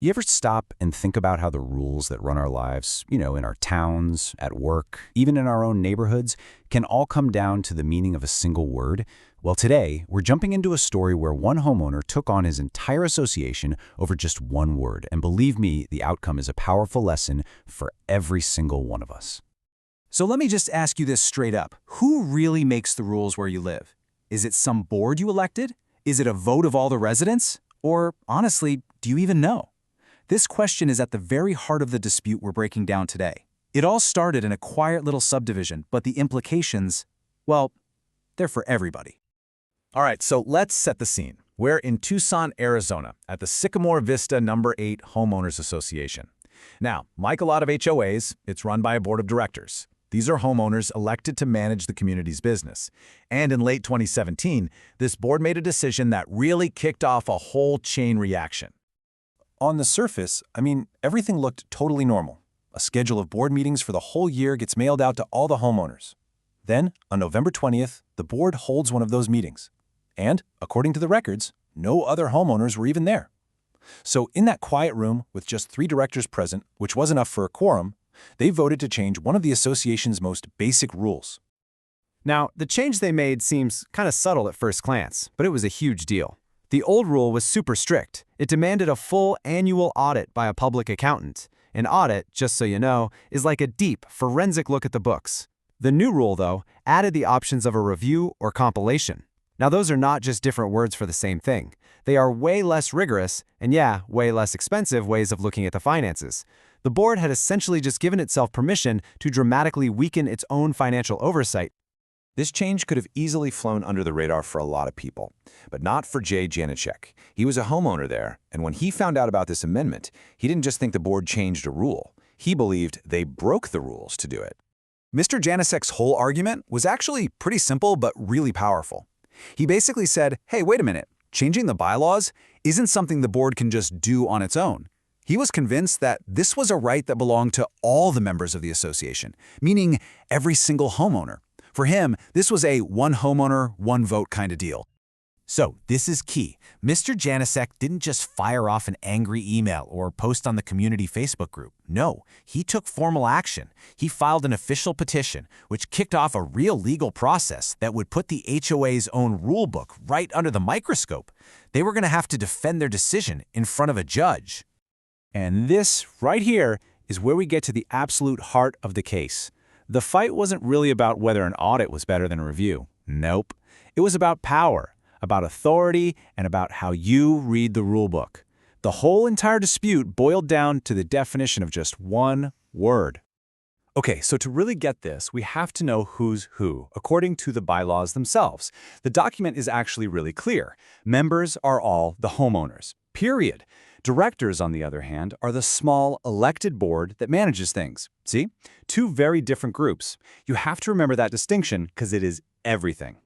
You ever stop and think about how the rules that run our lives, in our towns, at work, even in our own neighborhoods, can all come down to the meaning of a single word? Well, today, we're jumping into a story where one homeowner took on his entire association over just one word, and believe me, the outcome is a powerful lesson for every single one of us. So let me just ask you this straight up. Who really makes the rules where you live? Is it some board you elected? Is it a vote of all the residents? Or, honestly, do you even know? This question is at the very heart of the dispute we're breaking down today. It all started in a quiet little subdivision, but the implications, well, they're for everybody. All right, so let's set the scene. We're in Tucson, Arizona, at the Sycamore Vista No. 8 Homeowners Association. Now, like a lot of HOAs, it's run by a board of directors. These are homeowners elected to manage the community's business. And in late 2017, this board made a decision that really kicked off a whole chain reaction. On the surface, everything looked totally normal. A schedule of board meetings for the whole year gets mailed out to all the homeowners. Then, on November 20th, the board holds one of those meetings. And, according to the records, no other homeowners were even there. So in that quiet room with just 3 directors present, which was enough for a quorum, they voted to change one of the association's most basic rules. Now, the change they made seems kind of subtle at first glance, but it was a huge deal. The old rule was super strict. It demanded a full annual audit by a public accountant. An audit, just so you know, is like a deep, forensic look at the books. The new rule, though, added the options of a review or compilation. Now, those are not just different words for the same thing. They are way less rigorous and, way less expensive ways of looking at the finances. The board had essentially just given itself permission to dramatically weaken its own financial oversight. This change could have easily flown under the radar for a lot of people, but not for Jay Janicek. He was a homeowner there, and when he found out about this amendment, he didn't just think the board changed a rule. He believed they broke the rules to do it. Mr. Janicek's whole argument was actually pretty simple but really powerful. He basically said, hey, wait a minute, changing the bylaws isn't something the board can just do on its own. He was convinced that this was a right that belonged to all the members of the association, meaning every single homeowner. For him, this was a one homeowner, one vote kind of deal. So, this is key. Mr. Janicek didn't just fire off an angry email or post on the community Facebook group. No, he took formal action. He filed an official petition, which kicked off a real legal process that would put the HOA's own rulebook right under the microscope. They were going to have to defend their decision in front of a judge. And this, right here, is where we get to the absolute heart of the case. The fight wasn't really about whether an audit was better than a review. Nope. It was about power, about authority, and about how you read the rulebook. The whole entire dispute boiled down to the definition of just one word. Okay, so to really get this, we have to know who's who, according to the bylaws themselves. The document is actually really clear. Members are all the homeowners, period. Directors, on the other hand, are the small, elected board that manages things. See? 2 very different groups. You have to remember that distinction because it is everything.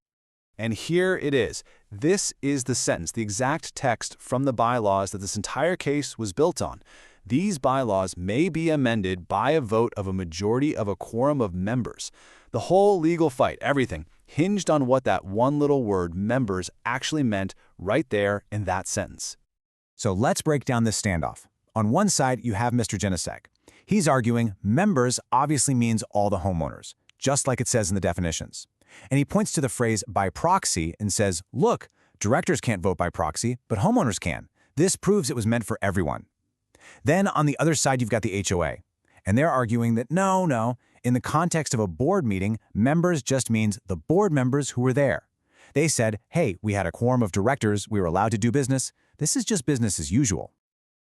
And here it is. This is the sentence, the exact text from the bylaws that this entire case was built on. These bylaws may be amended by a vote of a majority of a quorum of members. The whole legal fight, everything, hinged on what that one little word, members, actually meant right there in that sentence. So let's break down this standoff. On one side, you have Mr. Janicek. He's arguing members obviously means all the homeowners, just like it says in the definitions. And he points to the phrase by proxy and says, look, directors can't vote by proxy, but homeowners can. This proves it was meant for everyone. Then on the other side, you've got the HOA. And they're arguing that no, in the context of a board meeting, members just means the board members who were there. They said, hey, we had a quorum of directors, we were allowed to do business. This is just business as usual.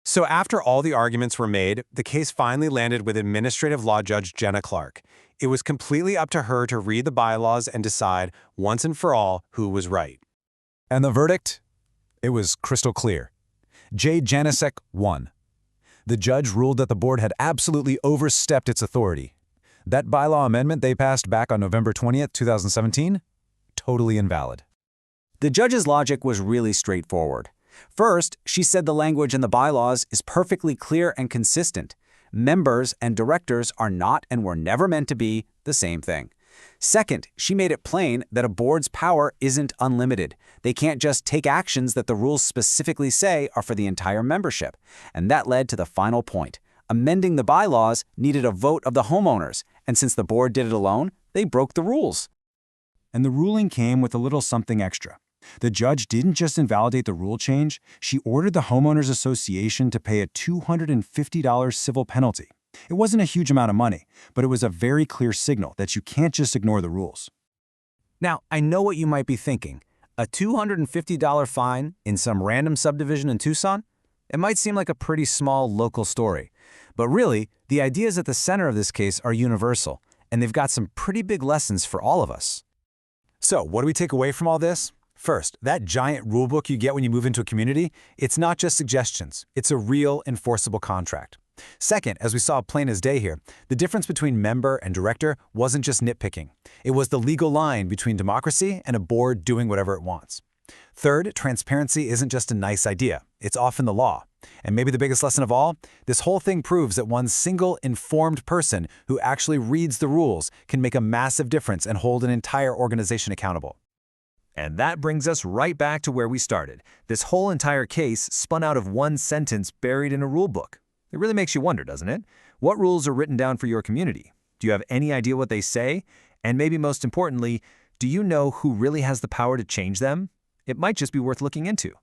So after all the arguments were made, the case finally landed with Administrative Law Judge Jenna Clark. It was completely up to her to read the bylaws and decide, once and for all, who was right. And the verdict? It was crystal clear. Jay Janicek won. The judge ruled that the board had absolutely overstepped its authority. That bylaw amendment they passed back on November 20th, 2017? Totally invalid. The judge's logic was really straightforward. First, she said the language in the bylaws is perfectly clear and consistent. Members and directors are not and were never meant to be the same thing. Second, she made it plain that a board's power isn't unlimited. They can't just take actions that the rules specifically say are for the entire membership. And that led to the final point. Amending the bylaws needed a vote of the homeowners, and since the board did it alone, they broke the rules. And the ruling came with a little something extra. The judge didn't just invalidate the rule change, she ordered the Homeowners Association to pay a $250 civil penalty. It wasn't a huge amount of money, but it was a very clear signal that you can't just ignore the rules. Now, I know what you might be thinking. A $250 fine in some random subdivision in Tucson? It might seem like a pretty small local story. But really, the ideas at the center of this case are universal, and they've got some pretty big lessons for all of us. So, what do we take away from all this? First, that giant rulebook you get when you move into a community, it's not just suggestions, it's a real enforceable contract. Second, as we saw plain as day here, the difference between member and director wasn't just nitpicking. It was the legal line between democracy and a board doing whatever it wants. Third, transparency isn't just a nice idea, it's often the law. And maybe the biggest lesson of all, this whole thing proves that one single informed person who actually reads the rules can make a massive difference and hold an entire organization accountable. And that brings us right back to where we started. This whole entire case spun out of one sentence buried in a rule book. It really makes you wonder, doesn't it? What rules are written down for your community? Do you have any idea what they say? And maybe most importantly, do you know who really has the power to change them? It might just be worth looking into.